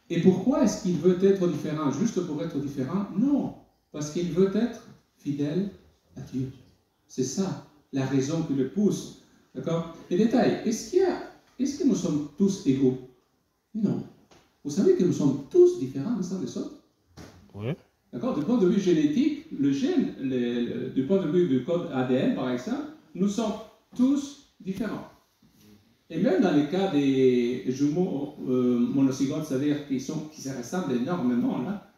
Et pourquoi est-ce qu'il veut être différent? Juste pour être différent? Non, parce qu'il veut être fidèle à Dieu. C'est ça la raison qui le pousse. D'accord? Les détails. Est-ce que nous sommes tous égaux? Non. Vous savez que nous sommes tous différents les uns des autres? Oui. D'accord? Du point de vue génétique, le gène, du point de vue du code ADN, par exemple, nous sommes tous différents. Et même dans les cas des jumeaux monozygotes, c'est-à-dire qui se ressemblent énormément, là,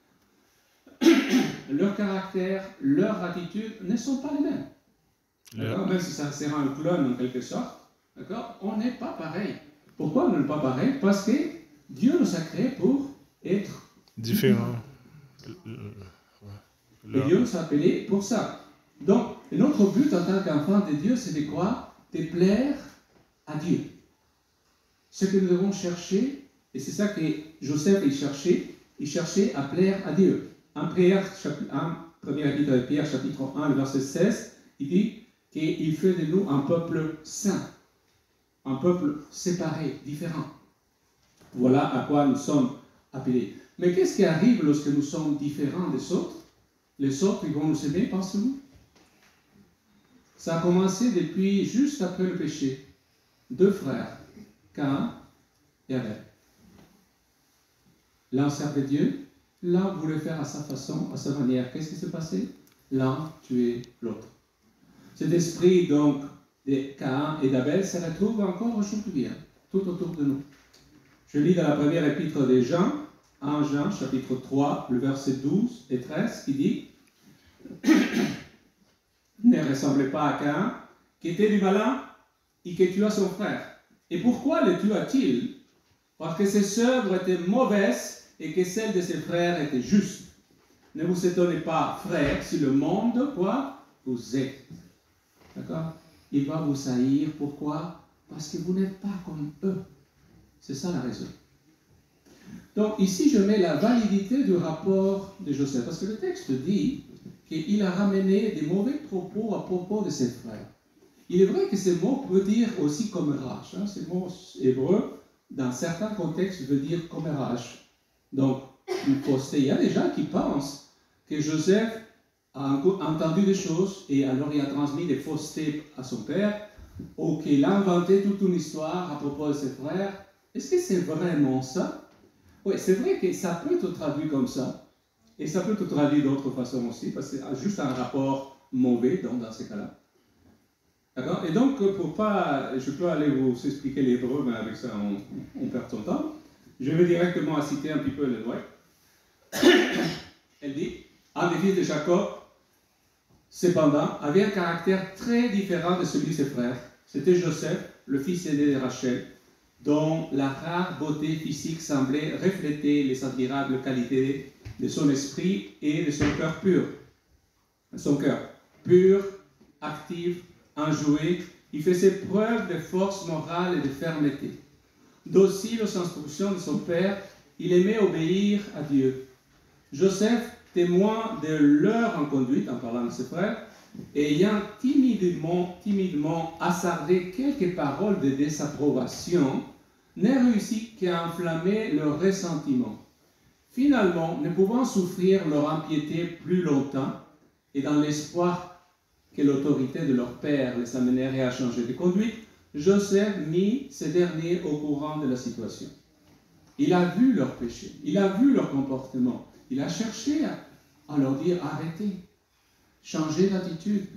leur caractère, leur attitude ne sont pas les mêmes. D'accord? Même si ça sera un clone en quelque sorte, d'accord? On n'est pas pareil. Pourquoi on n'est pas pareil? Parce que Dieu nous a créés pour être différents. Et Dieu nous a appelés pour ça. Donc, notre but en tant qu'enfant de Dieu, c'est de quoi? De plaire à Dieu. Ce que nous devons chercher, et c'est ça que Joseph il cherchait à plaire à Dieu. En première épître de Pierre, chapitre 1, verset 16, il dit qu'il fait de nous un peuple saint, un peuple séparé, différent. Voilà à quoi nous sommes appelés. Mais qu'est-ce qui arrive lorsque nous sommes différents des autres? Les autres, ils vont nous aimer, pensez-vous? Ça a commencé depuis juste après le péché. Deux frères, Caïn et Abel. L'un servait Dieu, l'un voulait faire à sa façon, à sa manière. Qu'est-ce qui s'est passé? L'un tuait l'autre. Cet esprit, donc, de Caïn et d'Abel se retrouve encore aujourd'hui, tout autour de nous. Je lis dans la première épître de Jean, 1 Jean, chapitre 3, le verset 12 et 13, qui dit « Ne ressemblez pas à Caïn, qui était du malin et qui tua son frère. Et pourquoi le tua-t-il? Parce que ses œuvres étaient mauvaises et que celles de ses frères étaient justes. Ne vous étonnez pas, frères, si le monde, quoi, vous êtes. » D'accord? Il va vous haïr. Pourquoi? Parce que vous n'êtes pas comme eux. C'est ça la raison. Donc ici, je mets la validité du rapport de Joseph. Parce que le texte dit qu'il a ramené des mauvais propos à propos de ses frères. Il est vrai que ce mot peut dire aussi commérage. Ce mot hébreu, dans certains contextes, veut dire commérage. Donc, une fausseté. Il y a des gens qui pensent que Joseph a entendu des choses et alors il a transmis des faussetés à son père, ou qu'il a inventé toute une histoire à propos de ses frères. Est-ce que c'est vraiment ça? Oui, c'est vrai que ça peut être traduit comme ça, et ça peut être traduit d'autres façons aussi, parce que c'est juste un rapport mauvais dans ces cas-là. D'accord? Et donc, pour pas, je peux aller vous expliquer l'hébreu, mais avec ça, on perd son temps. Je vais directement citer un petit peu le droit. Elle dit, un des fils de Jacob, cependant, avait un caractère très différent de celui de ses frères. C'était Joseph, le fils aîné de Rachel, dont la rare beauté physique semblait refléter les admirables qualités de son esprit et de son cœur pur. Son cœur pur, actif, enjoué, il faisait preuve de force morale et de fermeté. Docile aux instructions de son père, il aimait obéir à Dieu. Joseph, témoin de leur inconduite, en parlant de ses frères, ayant timidement hasardé quelques paroles de désapprobation, n'a réussi qu'à enflammer leur ressentiment. Finalement, ne pouvant souffrir leur impiété plus longtemps, et dans l'espoir que l'autorité de leur père les amènerait à changer de conduite, Joseph mit ces derniers au courant de la situation. Il a vu leur péché, il a vu leur comportement, il a cherché à leur dire arrêtez, changez d'attitude.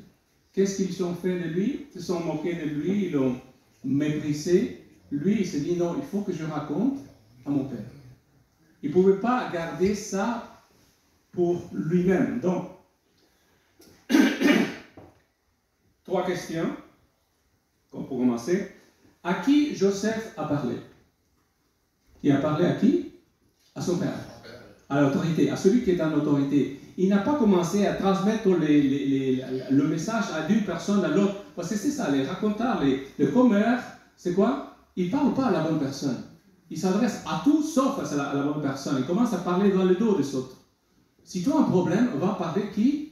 Qu'est-ce qu'ils ont fait de lui? Ils se sont moqués de lui, ils l'ont méprisé. Lui, il s'est dit non, il faut que je raconte à mon père. Il ne pouvait pas garder ça pour lui-même. Donc, 3 questions, pour commencer. À qui Joseph a parlé? Il a parlé à qui? À son père. À l'autorité, à celui qui est en autorité. Il n'a pas commencé à transmettre le message d'une personne à l'autre. Parce que c'est ça, les racontars, les commères, c'est quoi? Ils ne parlent pas à la bonne personne. Ils s'adressent à tout sauf à la bonne personne. Ils commencent à parler dans le dos des autres. Si tu as un problème, on va parler qui?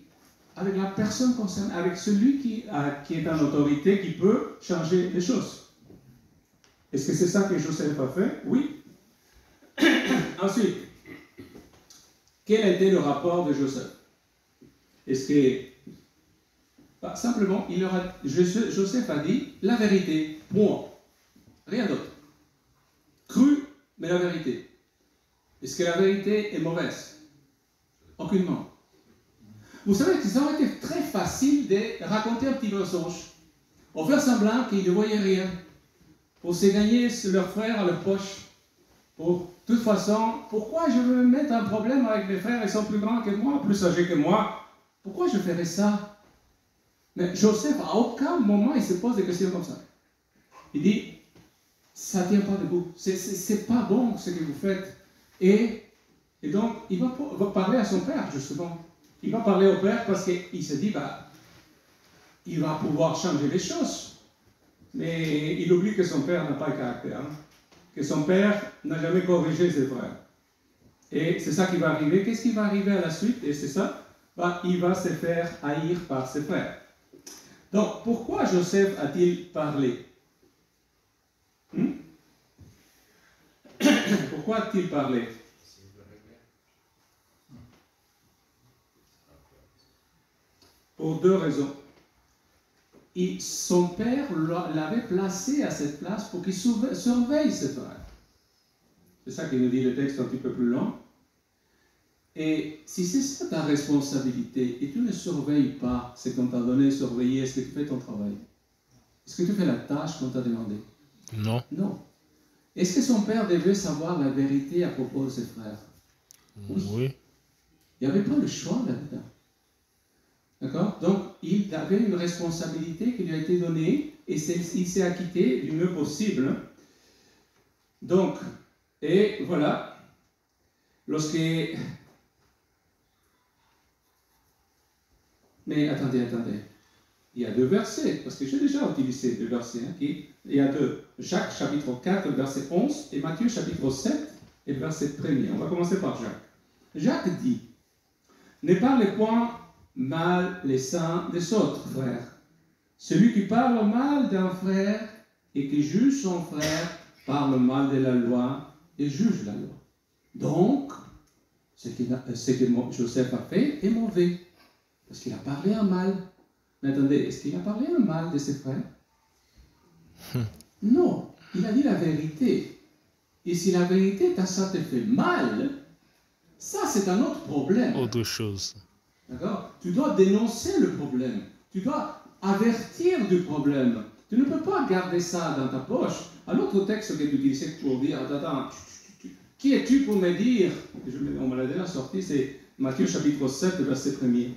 Avec la personne concernée, avec celui qui est en autorité, qui peut changer les choses. Est-ce que c'est ça que Joseph a fait? Oui. Ensuite, quel a été le rapport de Joseph? Est-ce que, simplement, Joseph a dit la vérité, point. Rien d'autre. Cru, mais la vérité. Est-ce que la vérité est mauvaise? Aucunement. Vous savez que ça aurait été très facile de raconter un petit mensonge, pour faire semblant qu'ils ne voyaient rien, pour se gagner leur frère à leur poche. De toute façon, pourquoi je veux me mettre en problème avec mes frères? Ils sont plus grands que moi, plus âgés que moi. Pourquoi je ferais ça? Mais Joseph, à aucun moment, il se pose des questions comme ça. Il dit, ça ne tient pas debout. C'est pas bon ce que vous faites. Et donc, il va parler à son père, justement. Il va parler au père parce qu'il se dit, il va pouvoir changer les choses. Mais il oublie que son père n'a pas de caractère. Hein? Que son père n'a jamais corrigé ses frères. Et c'est ça qui va arriver. Qu'est-ce qui va arriver à la suite? Et c'est ça, il va se faire haïr par ses frères. Donc, pourquoi Joseph a-t-il parlé? Pourquoi a-t-il parlé? Pour deux raisons. Son père l'avait placé à cette place pour qu'il surveille ses frères. C'est ça qui nous dit le texte un petit peu plus long. Et si c'est ça ta responsabilité, et tu ne surveilles pas ce qu'on t'a donné, surveiller, est-ce que tu fais ton travail? Est-ce que tu fais la tâche qu'on t'a demandé? Non. Non. Est-ce que son père devait savoir la vérité à propos de ses frères? Oui. Il n'y avait pas le choix là-dedans. D'accord? Donc, il avait une responsabilité qui lui a été donnée et il s'est acquitté du mieux possible. Donc, et voilà, lorsque... Mais attendez. Il y a deux versets, parce que j'ai déjà utilisé deux versets. Hein, il y a deux. Jacques chapitre 4, verset 11, et Matthieu chapitre 7, et verset 1er. On va commencer par Jacques. Jacques dit, « Ne parlez point mal les uns des autres, frères. Celui qui parle mal d'un frère et qui juge son frère parle mal de la loi et juge la loi. Donc, ce que Joseph a fait est mauvais, parce qu'il a parlé en mal. Mais attendez, est-ce qu'il a parlé en mal de ses frères? Non, il a dit la vérité. Et si la vérité, ça te fait mal, ça c'est un autre problème. Autre chose. D'accord? Tu dois dénoncer le problème. Tu dois avertir du problème. Tu ne peux pas garder ça dans ta poche. Un autre texte que tu utilisais pour dire, attends, qui es-tu pour me dire? On me l'a déjà sorti, c'est Matthieu chapitre 7, verset 1er.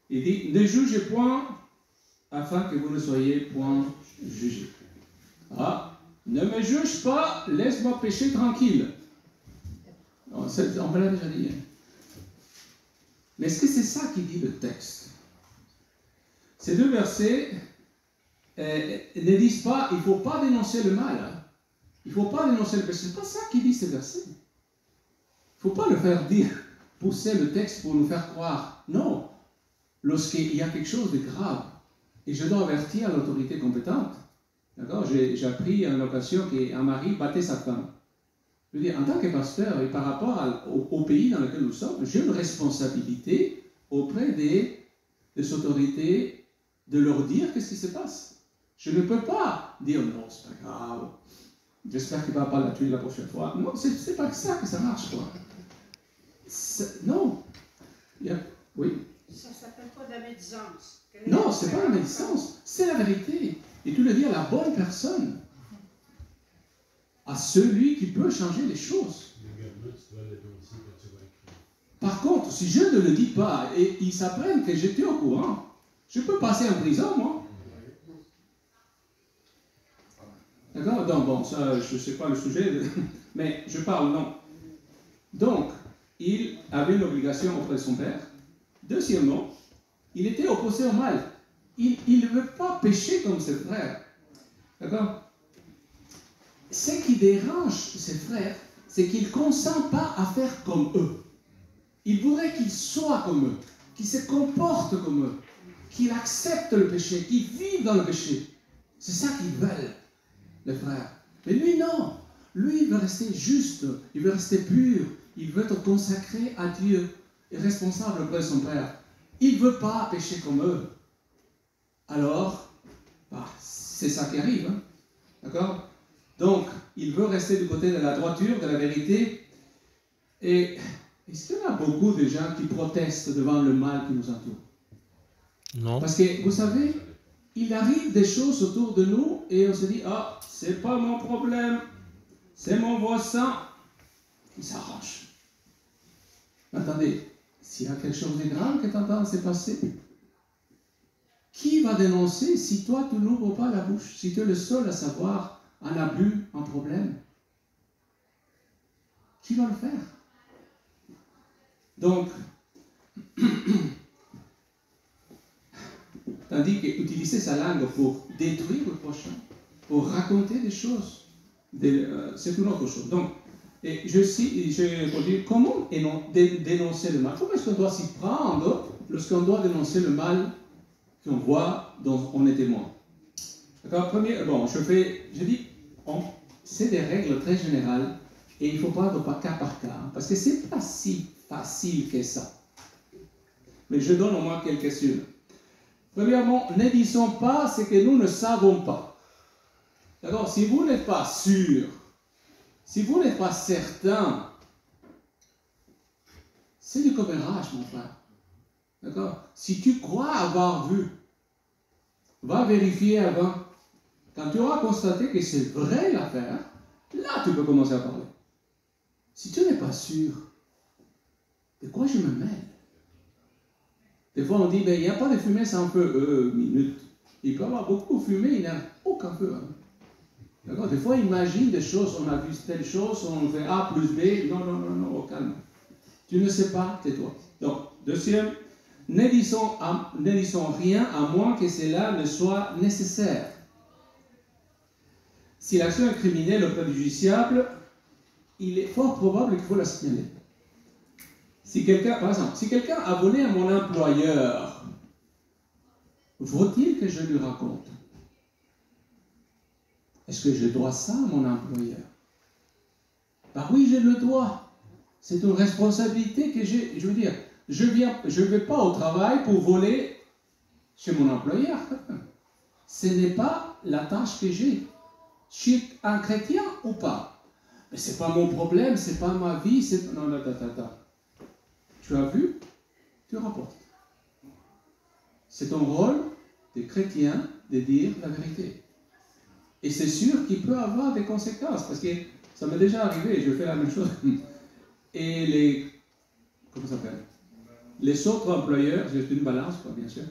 Il dit, ne jugez point afin que vous ne soyez point jugés. Ah, ne me juge pas, laisse-moi pécher tranquille. On me l'a déjà dit. Mais est-ce que c'est ça qui dit le texte? Ces deux versets ne disent pas, il ne faut pas dénoncer le mal. Hein. Il ne faut pas dénoncer le péché. Ce n'est pas ça qui dit ces versets. Il ne faut pas le faire dire, pousser le texte pour nous faire croire. Non. Lorsqu'il y a quelque chose de grave, et je dois avertir l'autorité compétente. D'accord? J'ai appris à une occasion qu'un mari battait sa femme. Je veux dire, en tant que pasteur, et par rapport au pays dans lequel nous sommes, j'ai une responsabilité auprès des autorités de leur dire qu'est-ce qui se passe. Je ne peux pas dire non, c'est pas grave, j'espère qu'il ne va pas la tuer la prochaine fois. Non, c'est pas ça que ça marche, quoi. Non. Oui. Ça ne s'appelle pas de la médisance. Non, ce n'est pas la médisance, c'est la vérité. Et tu le dis à la bonne personne. À celui qui peut changer les choses. Par contre, si je ne le dis pas et ils s'apprennent que j'étais au courant, je peux passer en prison, moi. D'accord? Donc, bon, ça, je ne sais pas le sujet, mais je parle, non. Donc, il avait l'obligation auprès de son père. Deuxièmement, il était opposé au mal. Il ne veut pas pécher comme ses frères. D'accord? Ce qui dérange ses frères, c'est qu'il ne consent pas à faire comme eux. Il voudrait qu'ils soient comme eux, qu'ils se comportent comme eux, qu'ils acceptent le péché, qu'ils vivent dans le péché. C'est ça qu'ils veulent, les frères. Mais lui, non. Lui, il veut rester juste, il veut rester pur, il veut être consacré à Dieu et responsable auprès de son Père. Il ne veut pas pécher comme eux. Alors, c'est ça qui arrive. Hein? D'accord? Donc, il veut rester du côté de la droiture, de la vérité. Et est-ce qu'il y a beaucoup de gens qui protestent devant le mal qui nous entoure? Non. Parce que, vous savez, il arrive des choses autour de nous et on se dit, ah, c'est pas mon problème, c'est mon voisin qui s'arrange. Attendez, s'il y a quelque chose de grave qui est en train de se passer, qui va dénoncer si toi tu n'ouvres pas la bouche, si tu es le seul à savoir un abus, un problème? Qui va le faire? Donc, tandis qu'utiliser sa langue pour détruire le prochain, pour raconter des choses, c'est une autre chose. Donc, et je dis, comment dénoncer le mal? Comment est-ce qu'on doit s'y prendre lorsqu'on doit dénoncer le mal qu'on voit dont on est témoin? D'accord? Je dis, c'est des règles très générales et il ne faut pas de cas par cas, hein, parce que ce n'est pas si facile que ça. Mais je donne au moins quelques-unes. Premièrement, ne disons pas ce que nous ne savons pas. D'accord? Si vous n'êtes pas sûr, si vous n'êtes pas certain, c'est du commérage, mon frère. D'accord? Si tu crois avoir vu, va vérifier avant. Quand tu auras constaté que c'est vrai l'affaire, là tu peux commencer à parler. Si tu n'es pas sûr, de quoi je me mêle? Des fois on dit, ben, il n'y a pas de fumée sans feu. Minute. Il peut y avoir beaucoup de fumée, il n'y a aucun feu. Hein. D'accord? Des fois, on imagine des choses, on a vu telle chose, on fait A plus B. Non, au calme. Tu ne sais pas, tais-toi. Donc, deuxième, ne disons rien à moins que cela ne soit nécessaire. Si l'action est criminelle auprès du justiciable, il est fort probable qu'il faut la signaler. Par exemple, si quelqu'un a volé à mon employeur, faut-il que je lui raconte? Est-ce que je dois ça à mon employeur? Ben oui, je le dois. C'est une responsabilité que j'ai. Je veux dire, je ne vais pas au travail pour voler chez mon employeur. Ce n'est pas la tâche que j'ai. Je suis un chrétien ou pas? Mais ce n'est pas mon problème, ce n'est pas ma vie. Non. Tu as vu? Tu rapportes. C'est ton rôle de chrétien de dire la vérité. Et c'est sûr qu'il peut avoir des conséquences, parce que ça m'est déjà arrivé, je fais la même chose. Et comment ça s'appelle? Les autres employeurs, j'ai une balance, quoi, bien sûr.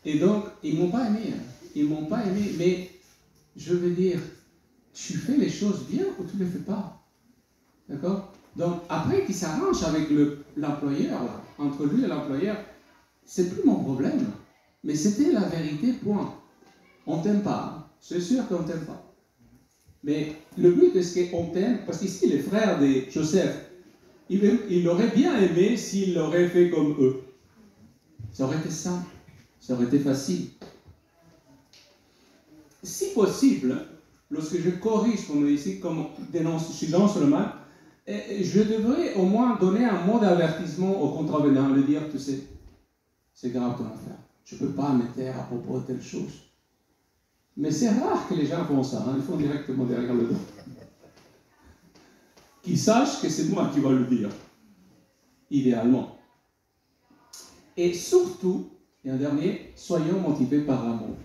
Et donc, ils ne m'ont pas aimé. Hein. Ils ne m'ont pas aimé, mais je veux dire, tu fais les choses bien ou tu ne les fais pas. D'accord? Donc, après qu'il s'arrange avec l'employeur, entre lui et l'employeur, c'est plus mon problème. Mais c'était la vérité, point. On ne t'aime pas. Hein. C'est sûr qu'on ne t'aime pas. Mais le but est qu'on t'aime, parce qu'ici, les frères de Joseph, il aurait bien aimé s'il l'aurait fait comme eux. Ça aurait été simple. Ça aurait été facile. Si possible, lorsque je corrige, comme ici, comme je dénonce le mal, je devrais au moins donner un mot d'avertissement au contrevenant, lui dire, tu sais, c'est grave ton affaire. Je ne peux pas me taire à propos de telle chose. Mais c'est rare que les gens font ça, hein. Ils font directement derrière le dos. Qu'ils sachent que c'est moi qui vais le dire, idéalement. Et surtout, et un dernier, soyons motivés par l'amour.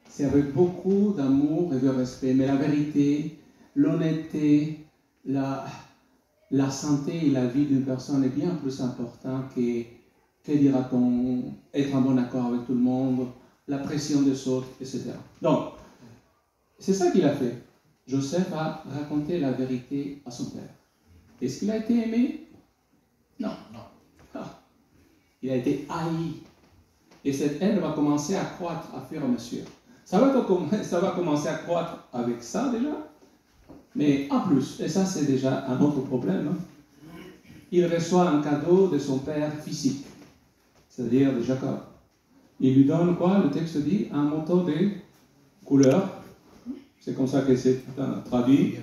C'est avec beaucoup d'amour et de respect, mais la vérité, l'honnêteté, la santé et la vie d'une personne est bien plus importante que dira-t-on, être en bon accord avec tout le monde, la pression des autres, etc. Donc, c'est ça qu'il a fait. Joseph a raconté la vérité à son père. Est-ce qu'il a été aimé? Non. Ah. Il a été haï. Et cette haine va commencer à croître à fur et à mesure. Ça va commencer à croître avec ça déjà, mais en plus, et ça c'est déjà un autre problème, hein, il reçoit un cadeau de son père physique, c'est-à-dire de Jacob. Il lui donne quoi? Le texte dit un manteau de couleur C'est comme ça que c'est traduit.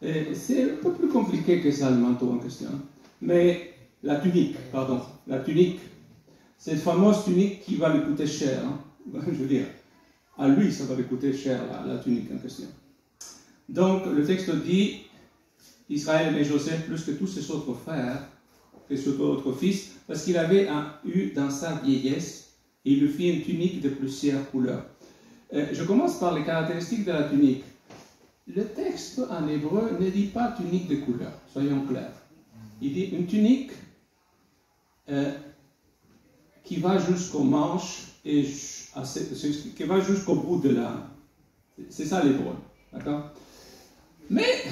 Et c'est un peu plus compliqué que ça, le manteau en question. Mais la tunique, cette fameuse tunique qui va lui coûter cher. Hein. Je veux dire, à lui, ça va lui coûter cher, la tunique en question. Donc, le texte dit, Israël aimait Joseph plus que tous ses autres frères, que ses autres fils, parce qu'il avait eu dans sa vieillesse, et il lui fit une tunique de plusieurs couleurs. Je commence par les caractéristiques de la tunique. Le texte en hébreu ne dit pas tunique de couleur, soyons clairs. Il dit une tunique qui va jusqu'aux manches et qui va jusqu'au bout de la... C'est ça l'hébreu, d'accord? Mais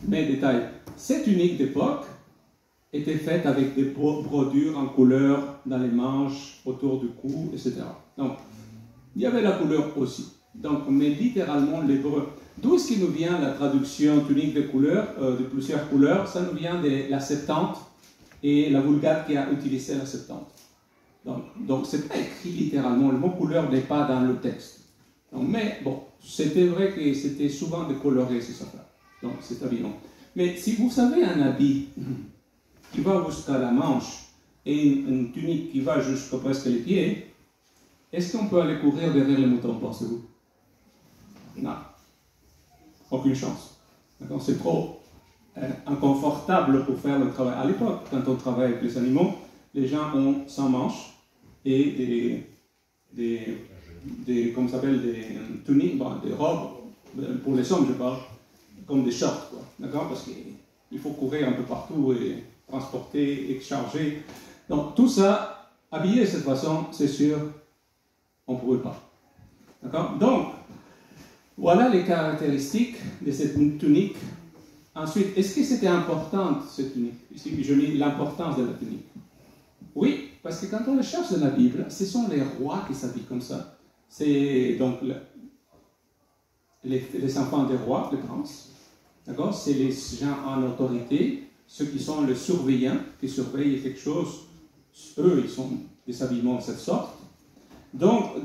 détail, cette tunique d'époque était faite avec des brodures en couleur dans les manches, autour du cou, etc. Donc, il y avait la couleur aussi. Donc, mais littéralement, l'hébreu. D'où est-ce qu'il nous vient la traduction tunique de couleurs, de plusieurs couleurs? Ça nous vient de la Septante et la Vulgate qui a utilisé la Septante. Donc c'est pas écrit littéralement, le mot couleur n'est pas dans le texte. Donc, mais bon, c'était vrai que c'était souvent décoloré, ces affaires. Donc c'est évident. Mais si vous avez un habit qui va jusqu'à la manche et une tunique qui va jusqu'à presque les pieds, est-ce qu'on peut aller courir derrière les moutons, pensez-vous? Non. Aucune chance. C'est trop inconfortable pour faire le travail. À l'époque, quand on travaille avec les animaux, les gens ont 100 manches et des comment s'appelle, des tuniques, bon, des robes, pour les hommes je parle, comme des shorts, quoi. D'accord? Parce qu'il faut courir un peu partout et transporter et charger. Donc tout ça, habillé de cette façon, c'est sûr, on ne pourrait pas. D'accord? Donc, voilà les caractéristiques de cette tunique. Ensuite, est-ce que c'était important, cette tunique? Ici, je lis l'importance de la tunique. Oui, parce que quand on le cherche dans la Bible, ce sont les rois qui s'habillent comme ça. C'est donc les enfants des rois, les princes. D'accord? C'est les gens en autorité, ceux qui sont les surveillants, qui surveillent quelque chose. Eux, ils sont des habillements de cette sorte. Donc,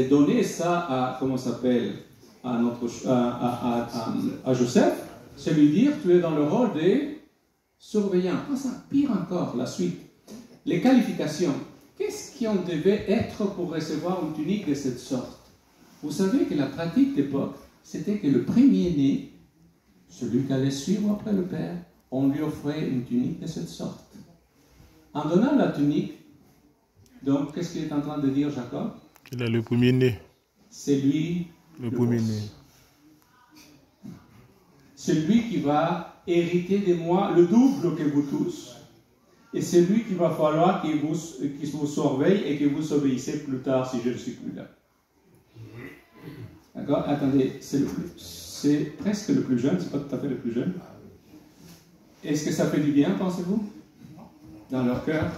donner ça à, comment ça s'appelle, à Joseph, c'est lui dire, tu es dans le rôle des surveillants. Ah, ça, pire encore, la suite. Les qualifications. Qu'est-ce qu'on devait être pour recevoir une tunique de cette sorte? Vous savez que la pratique d'époque, c'était que le premier-né, celui qui allait suivre après le père, on lui offrait une tunique de cette sorte. En donnant la tunique, donc, qu'est-ce qu'il est en train de dire, Jacob? Il est le premier-né. C'est lui le premier-né. C'est lui qui va hériter de moi le double que vous tous. Et c'est lui qu'il va falloir qu'il vous surveille et que vous obéissez plus tard si je ne suis plus là. D'accord? Attendez, c'est presque le plus jeune, c'est pas tout à fait le plus jeune. Est-ce que ça fait du bien, pensez-vous? Dans leur cœur.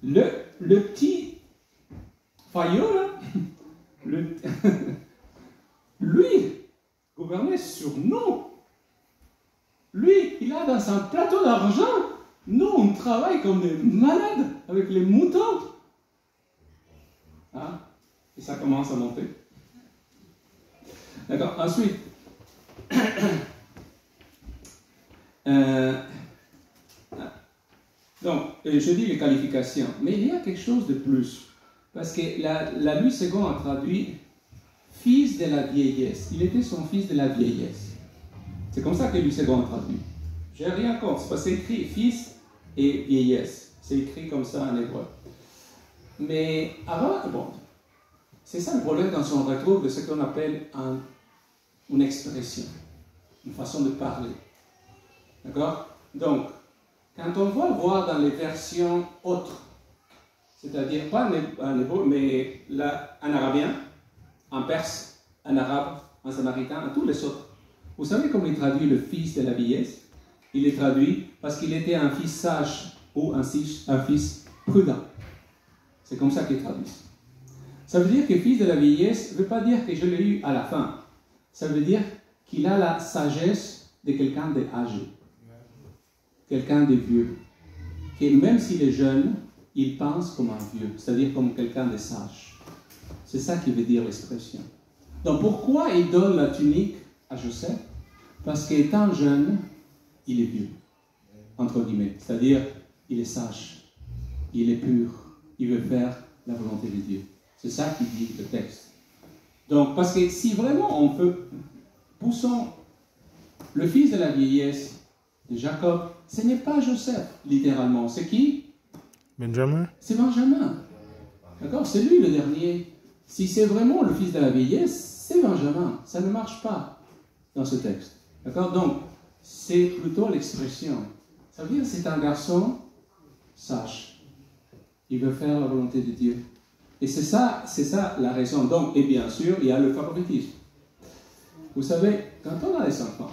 Le petit Fayot, là, lui, gouvernait sur nous. Lui, il a dans son plateau d'argent. Nous, on travaille comme des malades avec les moutons. Hein? Et ça commence à monter. D'accord. Ensuite, donc, je dis les qualifications, mais il y a quelque chose de plus. Parce que la Louis II a traduit fils de la vieillesse. Il était son fils de la vieillesse. C'est comme ça que Louis II a traduit. Je n'ai rien contre, c'est parce que c'est écrit fils et vieillesse. C'est écrit comme ça en hébreu. Mais avant, bon, c'est ça le problème quand on retrouve de ce qu'on appelle une expression, une façon de parler. D'accord? Donc, quand on va voir dans les versions autres, c'est-à-dire pas en hébreu, mais là, en arabien, en perse, en arabe, en samaritain, en tous les autres, vous savez comment il traduit le fils de la vieillesse? Il est traduit parce qu'il était un fils sage ou un fils prudent. C'est comme ça qu'il traduit. Ça veut dire que fils de la vieillesse ne veut pas dire que je l'ai eu à la fin. Ça veut dire qu'il a la sagesse de quelqu'un d'âgé, quelqu'un de vieux. Que même s'il est jeune, il pense comme un vieux, c'est-à-dire comme quelqu'un de sage. C'est ça qui veut dire l'expression. Donc pourquoi il donne la tunique à Joseph? Parce qu'étant jeune, il est vieux, entre guillemets. C'est-à-dire, il est sage, il est pur, il veut faire la volonté de Dieu. C'est ça qui dit le texte. Donc, parce que si vraiment on peut, poussons le fils de la vieillesse de Jacob, ce n'est pas Joseph, littéralement. C'est qui? Benjamin. C'est Benjamin. D'accord? C'est lui le dernier. Si c'est vraiment le fils de la vieillesse, c'est Benjamin. Ça ne marche pas dans ce texte. D'accord? Donc, c'est plutôt l'expression. Ça veut dire que c'est un garçon sage. Il veut faire la volonté de Dieu. Et c'est ça la raison. Donc, et bien sûr, il y a le favoritisme. Vous savez, quand on a des enfants,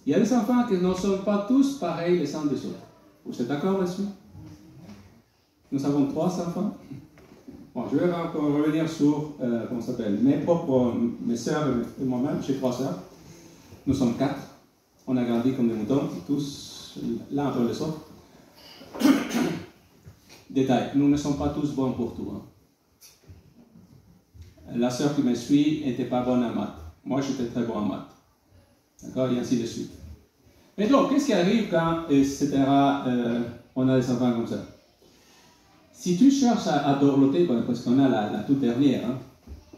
il y a des enfants qui ne sont pas tous pareils les uns des autres. Vous êtes d'accord là-dessus? Nous avons 3 enfants. Bon, je vais encore revenir sur, comment ça s'appelle, mes sœurs et moi-même. J'ai 3 sœurs. Nous sommes 4. On a grandi comme des moutons, tous l'un après les autres. Détail, nous ne sommes pas tous bons pour tout. Hein. La sœur qui me suit n'était pas bonne en maths. Moi, j'étais très bon en maths. D'accord? Et ainsi de suite. Et donc, qu'est-ce qui arrive quand, etc., on a des enfants comme ça? Si tu cherches à dorloter, parce qu'on a la toute dernière, hein,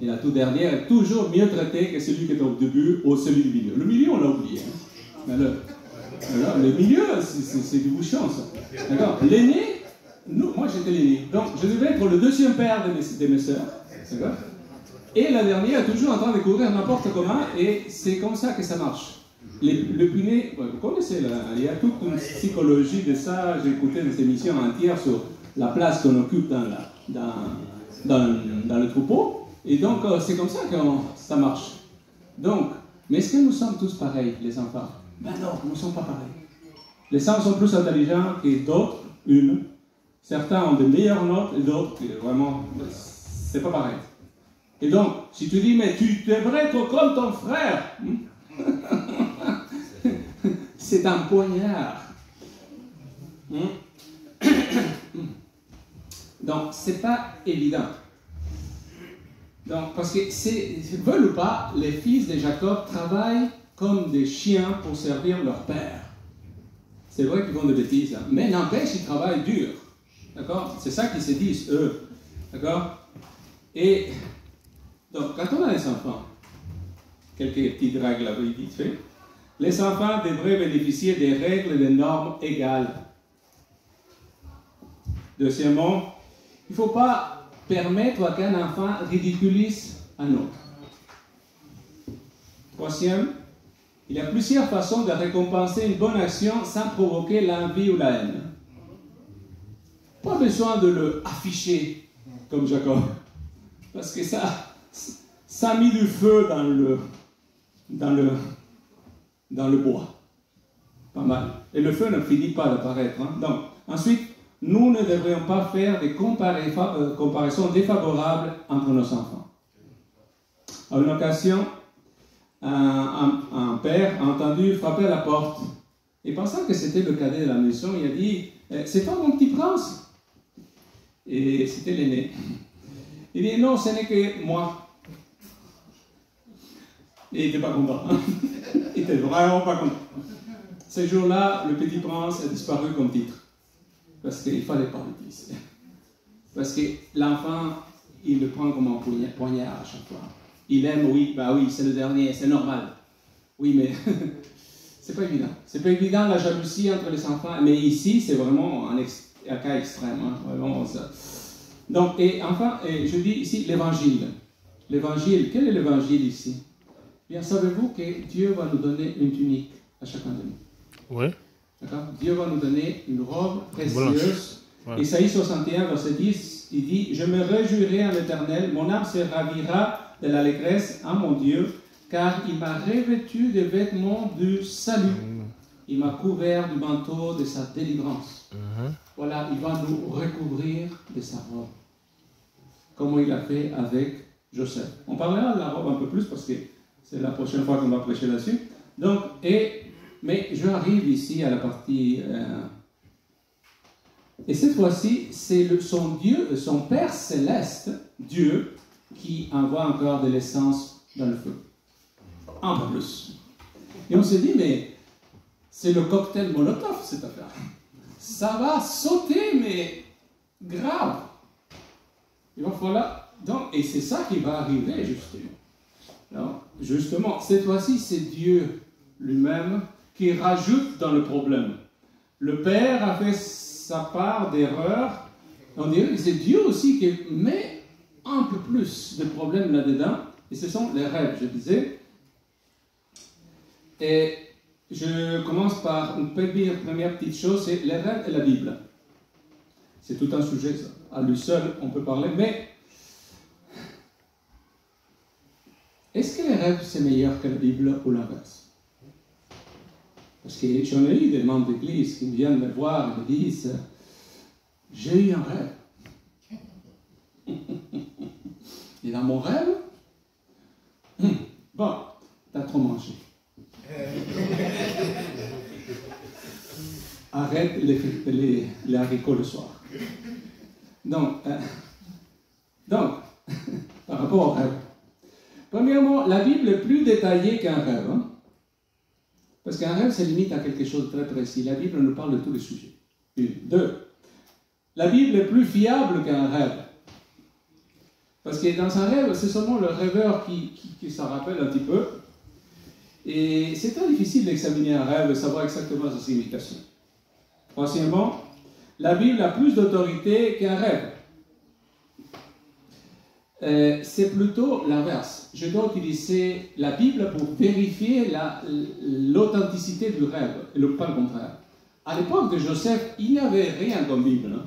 et la toute dernière est toujours mieux traitée que celui qui est au début ou celui du milieu. Le milieu, on l'a oublié. Hein. Mais le milieu, c'est du bouchon, ça. D'accord? L'aîné, moi j'étais l'aîné. Donc, je devais être le deuxième père de mes sœurs. D'accord? Et la dernière est toujours en train de courir n'importe comment, et c'est comme ça que ça marche. Le puné, vous connaissez, là, il y a toute une psychologie de ça. J'ai écouté des émissions entières sur la place qu'on occupe dans le troupeau. Et donc, c'est comme ça que ça marche. Donc, mais est-ce que nous sommes tous pareils, les enfants? Ben non, nous ne sommes pas pareils. Les uns sont plus intelligents que d'autres, Certains ont de meilleures notes et d'autres, vraiment, c'est pas pareil. Et donc, si tu dis, mais tu devrais être comme ton frère, c'est un poignard. Donc, c'est pas évident. Donc, parce que, veulent ou pas, les fils de Jacob travaillent comme des chiens pour servir leur père. C'est vrai qu'ils font des bêtises, hein, mais n'empêche, ils travaillent dur. D'accord? C'est ça qu'ils se disent, eux. D'accord? Et donc, quand on a des enfants, quelques petites règles à vous vite fait, les enfants devraient bénéficier des règles et des normes égales. Deuxièmement, il ne faut pas permettre qu'un enfant ridiculise un autre. Troisième, il y a plusieurs façons de récompenser une bonne action sans provoquer l'envie ou la haine. Pas besoin de le afficher comme Jacob, parce que ça a mis du feu dans le bois. Pas mal. Et le feu ne finit pas d'apparaître. Hein. Donc, ensuite, nous ne devrions pas faire des comparaisons défavorables entre nos enfants. À une occasion, un père a entendu frapper à la porte. Et pensant que c'était le cadet de la maison, il a dit « C'est toi mon petit prince ?» Et c'était l'aîné. Il dit « Non, ce n'est que moi. » Et il n'était pas content. Il n'était vraiment pas content. Ce jour-là, le petit prince a disparu comme titre. Parce qu'il ne fallait pas le dire. Parce que l'enfant, il le prend comme un poignard à chaque fois. Il aime, oui, bah oui, c'est le dernier, c'est normal. Oui, mais c'est pas évident. C'est pas évident la jalousie entre les enfants. Mais ici, c'est vraiment un cas extrême. Hein, vraiment ça. Donc, et enfin, je dis ici l'évangile. L'évangile, quel est l'évangile ici? Bien, savez-vous que Dieu va nous donner une tunique à chacun de nous? Oui. D'accord? Dieu va nous donner une robe précieuse. Ouais. Isaïe 61, verset 10, il dit « Je me réjouirai en l'Éternel, mon âme se ravira de l'allégresse en mon Dieu, car il m'a revêtu des vêtements du salut. Il m'a couvert du manteau de sa délivrance. » Voilà, il va nous recouvrir de sa robe. Comme il a fait avec Joseph. On parlera de la robe un peu plus parce que c'est la prochaine fois qu'on va prêcher là-dessus. Donc, mais je arrive ici à la partie... et cette fois-ci, c'est son Dieu, son Père céleste, Dieu, qui envoie encore de l'essence dans le feu. Un peu plus. Et on se dit, mais c'est le cocktail Molotov, cette affaire. Ça va sauter, mais grave. Il va falloir... Donc, et c'est ça qui va arriver, justement. Alors, justement, cette fois-ci, c'est Dieu lui-même qui rajoute dans le problème. Le Père a fait sa part d'erreur. On dirait que c'est Dieu aussi qui met un peu plus de problèmes là-dedans. Et ce sont les rêves, je disais. Et je commence par une première petite chose, c'est les rêves et la Bible. C'est tout un sujet, ça. À lui seul, on peut parler, mais est-ce que les rêves, c'est meilleur que la Bible ou l'inverse? Parce que j'en ai eu des membres d'église qui viennent me voir et me disent « J'ai eu un rêve. Et dans mon rêve, bon, t'as trop mangé. Arrête les haricots le soir. » Donc, par rapport au rêve. Premièrement, la Bible est plus détaillée qu'un rêve. Hein? Parce qu'un rêve, c'est limite à quelque chose de très précis. La Bible nous parle de tous les sujets. Une. Deux, la Bible est plus fiable qu'un rêve. Parce que dans un rêve, c'est seulement le rêveur qui s'en rappelle un petit peu. Et c'est très difficile d'examiner un rêve et savoir exactement sa signification. Troisièmement, la Bible a plus d'autorité qu'un rêve. C'est plutôt l'inverse. Je dois utiliser la Bible pour vérifier l'authenticité du rêve, et pas le contraire. À l'époque de Joseph, il n'y avait rien comme Bible. Hein?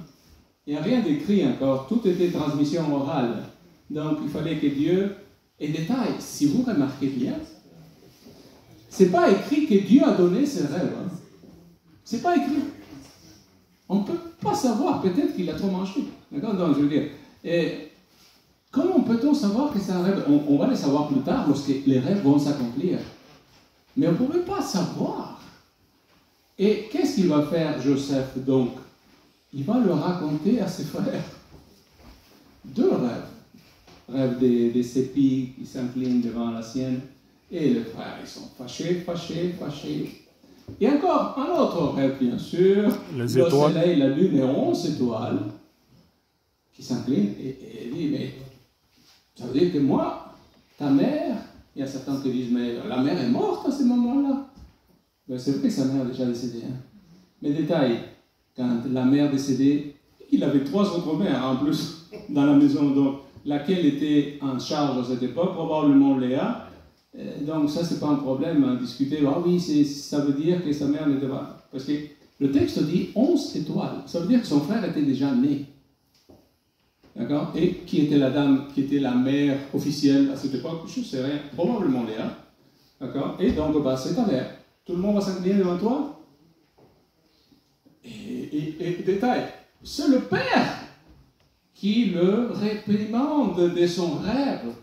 Il n'y a rien d'écrit encore. Tout était transmission orale. Donc, il fallait que Dieu... Et détail, si vous remarquez bien, ce n'est pas écrit que Dieu a donné ce rêve. Hein? Ce n'est pas écrit. On ne peut pas savoir. Peut-être qu'il a trop mangé. D'accord? Donc, je veux dire... Comment peut-on savoir que c'est un rêve? On va le savoir plus tard lorsque les rêves vont s'accomplir. Mais on ne pouvait pas savoir. Et qu'est-ce qu'il va faire, Joseph, donc? Il va le raconter à ses frères. Deux rêves. Rêve des épis qui s'inclinent devant la sienne. Et les frères, ils sont fâchés. Et encore un autre rêve, bien sûr. Les le étoiles. Soleil, la Lune et 11 étoiles qui s'inclinent et dit, mais ça veut dire que moi, ta mère, il y a certains qui disent, mais la mère est morte à ce moment-là. Ben, c'est vrai que sa mère est déjà décédée. Hein. Mais détail, quand la mère décédée, il avait 3 autres mères en plus dans la maison, donc laquelle était en charge à cette époque, probablement Léa. Donc ça, c'est pas un problème à discuter. Ah oui, ça veut dire que sa mère n'était pas... Parce que le texte dit 11 étoiles. Ça veut dire que son frère était déjà né. D'accord? Et qui était la dame, qui était la mère officielle à cette époque? Je ne sais rien, probablement Léa. D'accord? Et donc, bah, c'est ta mère. Tout le monde va s'incliner devant toi? Et détail, c'est le père qui le réprimande de son rêve.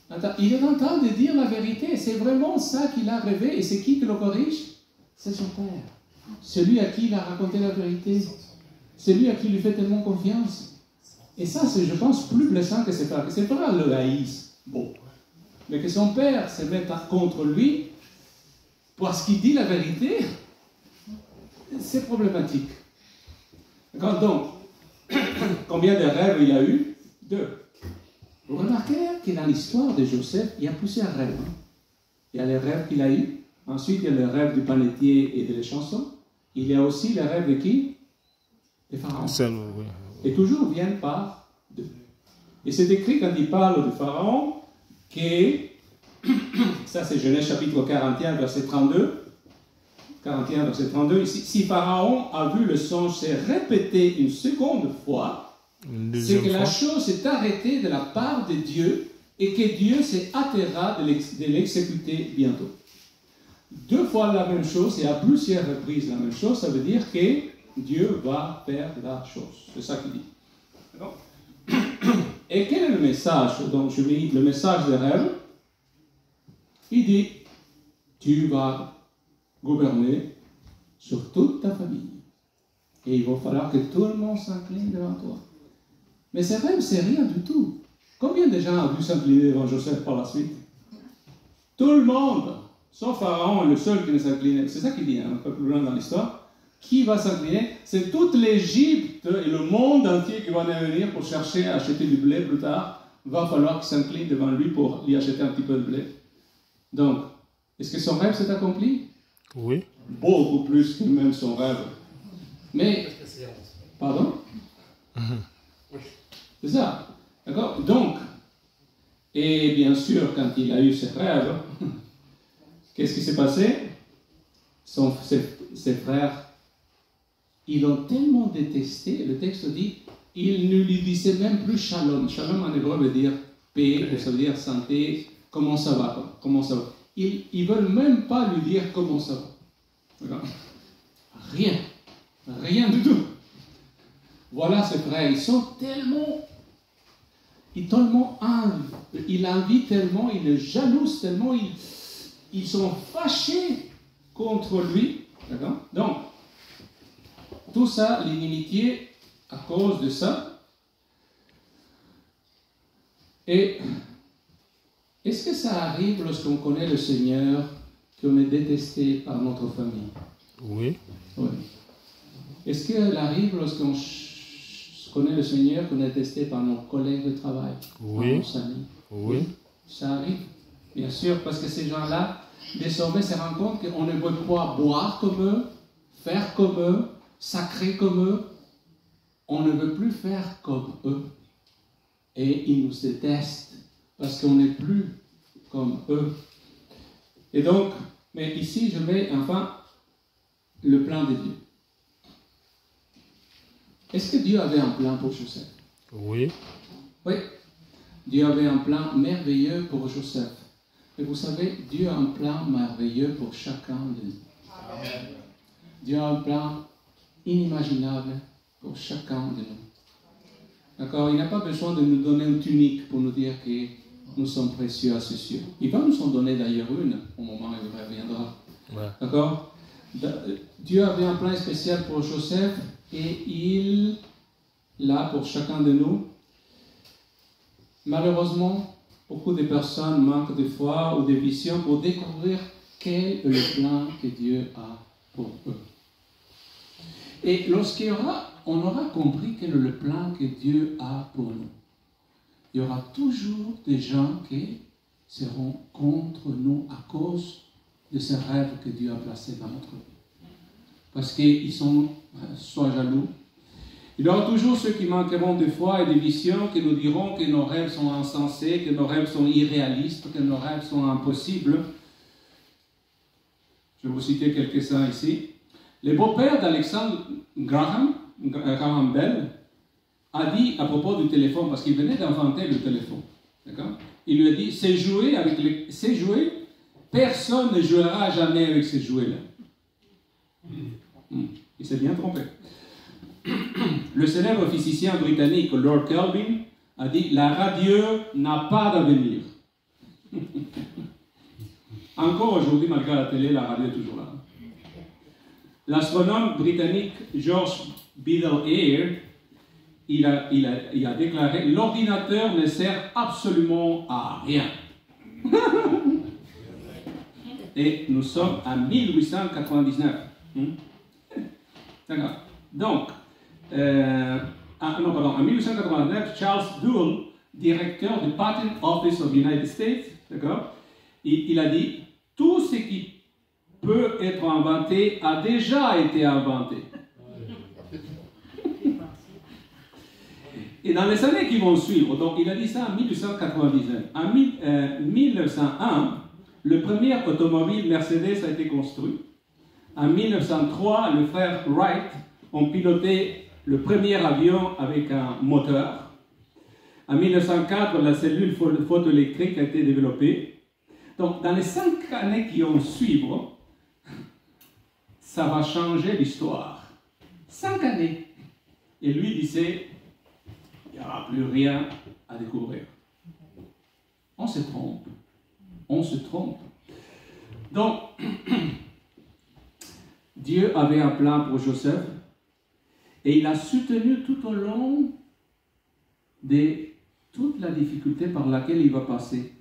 Attends, il est en train de dire la vérité. C'est vraiment ça qu'il a rêvé. Et c'est qui le corrige? C'est son père. Celui à qui il a raconté la vérité. Celui à qui il lui fait tellement confiance. Et ça, c'est, je pense, plus blessant que ses frères. Que ses frères le haïssent. Bon. Mais que son père se mette contre lui parce qu'il dit la vérité, c'est problématique. D'accord? Donc, combien de rêves il a eu? 2. Vous remarquez que dans l'histoire de Joseph, il y a plusieurs rêves. Hein? Il y a les rêves qu'il a eus. Ensuite, il y a le rêve du panetier et de l'échanson. Il y a aussi les rêves de qui? Des pharaons. Oui. Et toujours viennent par 2. Et c'est écrit quand il parle de Pharaon que, ça c'est Genèse chapitre 41, verset 32, 41, verset 32, si Pharaon a vu le songe se répéter une seconde fois, c'est que la chose s'est arrêtée de la part de Dieu et que Dieu s'est hâtera de l'exécuter bientôt. 2 fois la même chose et à plusieurs reprises la même chose, ça veut dire que Dieu va faire la chose. C'est ça qu'il dit. D'accord? Et quel est le message? Donc je lis le message des rêves. Il dit, tu vas gouverner sur toute ta famille. Et il va falloir que tout le monde s'incline devant toi. Mais ces rêves, c'est rien du tout. Combien de gens ont dû s'incliner devant Joseph par la suite? Tout le monde, sauf Pharaon, le seul qui ne s'inclinait. C'est ça qu'il dit, un peu plus loin dans l'histoire. Qui va s'incliner? C'est toute l'Égypte et le monde entier qui va venir pour chercher à acheter du blé plus tard. Va falloir qu'il s'incline devant lui pour lui acheter un petit peu de blé. Donc, est-ce que son rêve s'est accompli? Oui. Beaucoup plus que même son rêve. Mais, pardon? C'est ça. D'accord? Donc, et bien sûr, quand il a eu ses rêves, qu'est-ce qui s'est passé? Ses frères, ils l'ont tellement détesté, le texte dit, ils ne lui disaient même plus shalom. Shalom en hébreu veut dire paix, ça veut dire santé, comment ça va, comment ça va. Ils ne veulent même pas lui dire comment ça va. D'accord? Rien. Rien du tout. Voilà ses frères, ils sont tellement il envie tellement, il est jaloux tellement, ils sont fâchés contre lui. D'accord? Donc, tout ça, l'inimitié, à cause de ça. Et est-ce que ça arrive lorsqu'on connaît le Seigneur, qu'on est détesté par notre famille? Oui. Oui. Est-ce qu'elle arrive lorsqu'on connaît le Seigneur, qu'on est détesté par nos collègues de travail, oui. par nos amis? Oui. Ça arrive, bien sûr, parce que ces gens-là, désormais, se rendent compte qu'on ne veut pas boire comme eux, faire comme eux, sacré comme eux. On ne veut plus faire comme eux. Et ils nous détestent parce qu'on n'est plus comme eux. Et donc, mais ici, je mets enfin le plan de Dieu. Est-ce que Dieu avait un plan pour Joseph? Oui. Oui. Dieu avait un plan merveilleux pour Joseph. Et vous savez, Dieu a un plan merveilleux pour chacun de nous. Amen. Dieu a un plan inimaginable pour chacun de nous. D'accord? Il n'a pas besoin de nous donner une tunique pour nous dire que nous sommes précieux à ses yeux. Il va nous en donner d'ailleurs une au moment où il reviendra. Ouais. D'accord? Dieu avait un plan spécial pour Joseph et il l'a pour chacun de nous. Malheureusement, beaucoup de personnes manquent de foi ou de vision pour découvrir quel est le plan que Dieu a pour eux. Et lorsqu'on aura compris quel est le plan que Dieu a pour nous, il y aura toujours des gens qui seront contre nous à cause de ces rêves que Dieu a placés dans notre vie. Parce qu'ils sont soit jaloux. Il y aura toujours ceux qui manqueront de foi et de vision, qui nous diront que nos rêves sont insensés, que nos rêves sont irréalistes, que nos rêves sont impossibles. Je vais vous citer quelques-uns ici. Le beau-père d'Alexandre Graham Bell, a dit à propos du téléphone, parce qu'il venait d'inventer le téléphone, d'accord? Il lui a dit, ces jouets, personne ne jouera jamais avec ces jouets-là. Il s'est bien trompé. Le célèbre physicien britannique Lord Kelvin a dit, la radio n'a pas d'avenir. Encore aujourd'hui, malgré la télé, la radio est toujours là. L'astronome britannique George Biddle Ayer, il a déclaré, l'ordinateur ne sert absolument à rien. Et nous sommes en 1899. D'accord. Donc, en 1889, Charles Duell, directeur du Patent Office of the United States, d'accord, il a dit, tout ce qui peut être inventé a déjà été inventé. Et dans les années qui vont suivre, donc il a dit ça en 1899, en 1901, le premier automobile Mercedes a été construit. En 1903, les frères Wright ont piloté le premier avion avec un moteur. En 1904, la cellule photoélectrique a été développée. Donc, dans les 5 années qui vont suivre, ça va changer l'histoire. 5 années. Et lui disait, il n'y aura plus rien à découvrir. On se trompe. On se trompe. Donc, Dieu avait un plan pour Joseph et il a soutenu tout au long des toute la difficulté par laquelle il va passer.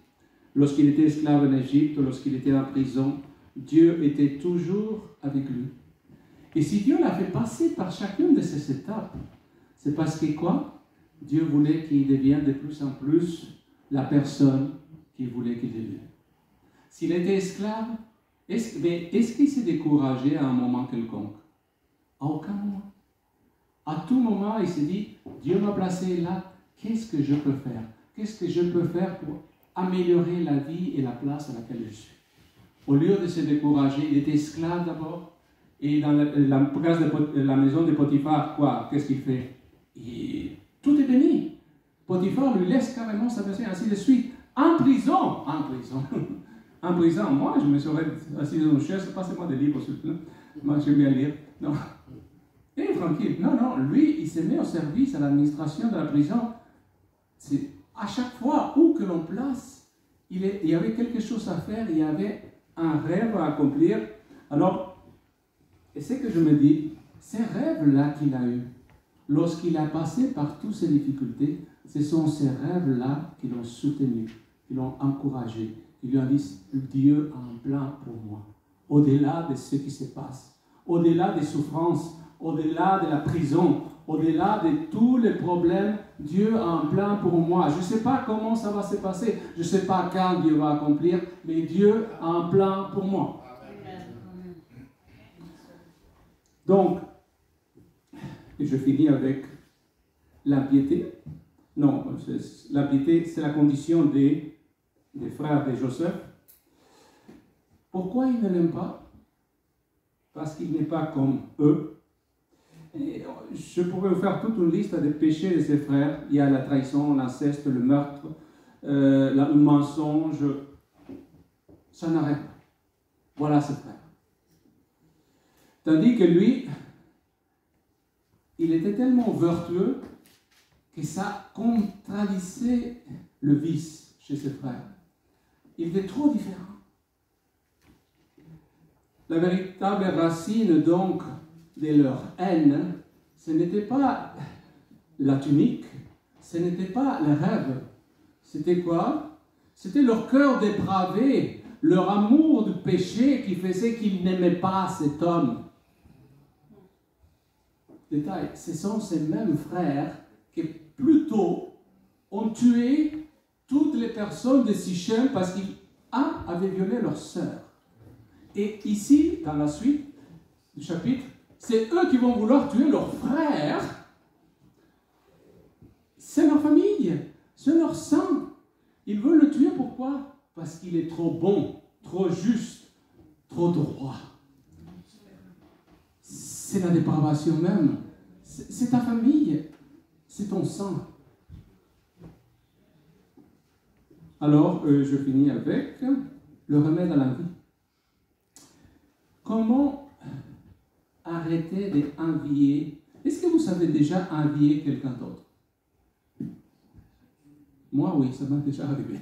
Lorsqu'il était esclave en Égypte, lorsqu'il était en prison, Dieu était toujours avec lui. Et si Dieu l'a fait passer par chacune de ces étapes, c'est parce que quoi? Dieu voulait qu'il devienne de plus en plus la personne qu'il voulait qu'il devienne. S'il était esclave, est-ce qu'il s'est découragé à un moment quelconque? À aucun moment. À tout moment, il s'est dit, Dieu m'a placé là, qu'est-ce que je peux faire? Qu'est-ce que je peux faire pour améliorer la vie et la place à laquelle je suis? Au lieu de se décourager, il était esclave d'abord, et dans la maison de Potiphar, quoi? Qu'est-ce qu'il fait? Tout est béni. Potiphar lui laisse carrément sa maison, ainsi de suite. En prison. En prison. Moi, je me serais assis dans une chaise, passez-moi des livres, s'il vous plaît. Moi, j'aime bien lire. Non. Et tranquille. Non, lui, il se met au service à l'administration de la prison. C'est à chaque fois où que l'on place, il y avait quelque chose à faire, il y avait un rêve à accomplir. Alors, et c'est que je me dis, ces rêves-là qu'il a eus, lorsqu'il a passé par toutes ces difficultés, ce sont ces rêves-là qui l'ont soutenu, qui l'ont encouragé, qui lui ont dit, Dieu a un plan pour moi, au-delà de ce qui se passe, au-delà des souffrances, au-delà de la prison, au-delà de tous les problèmes, Dieu a un plan pour moi. Je ne sais pas comment ça va se passer, je ne sais pas quand Dieu va accomplir, mais Dieu a un plan pour moi. Donc, et je finis avec l'impiété. Non, l'impiété, c'est la condition des frères de Joseph. Pourquoi il ne l'aime pas? Parce qu'il n'est pas comme eux. Et je pourrais vous faire toute une liste des péchés de ses frères. Il y a la trahison, l'inceste, le meurtre, le mensonge. Ça n'arrête pas. Voilà ses frères. Tandis que lui, il était tellement vertueux que ça contradisait le vice chez ses frères. Il était trop différent. La véritable racine donc de leur haine, ce n'était pas la tunique, ce n'était pas les rêves. C'était quoi? C'était leur cœur dépravé, leur amour du péché qui faisait qu'ils n'aimaient pas cet homme. Détail, ce sont ces mêmes frères qui plutôt ont tué toutes les personnes de Sichem parce qu'un avait violé leur sœur. Et ici, dans la suite du chapitre, c'est eux qui vont vouloir tuer leur frère. C'est leur famille, c'est leur sang. Ils veulent le tuer, pourquoi? Parce qu'il est trop bon, trop juste, trop droit. C'est la dépravation même. C'est ta famille, c'est ton sang. Alors, je finis avec le remède à la vie. Comment arrêter d'envier? Est-ce que vous savez déjà envier quelqu'un d'autre? Moi, oui, ça m'a déjà arrivé.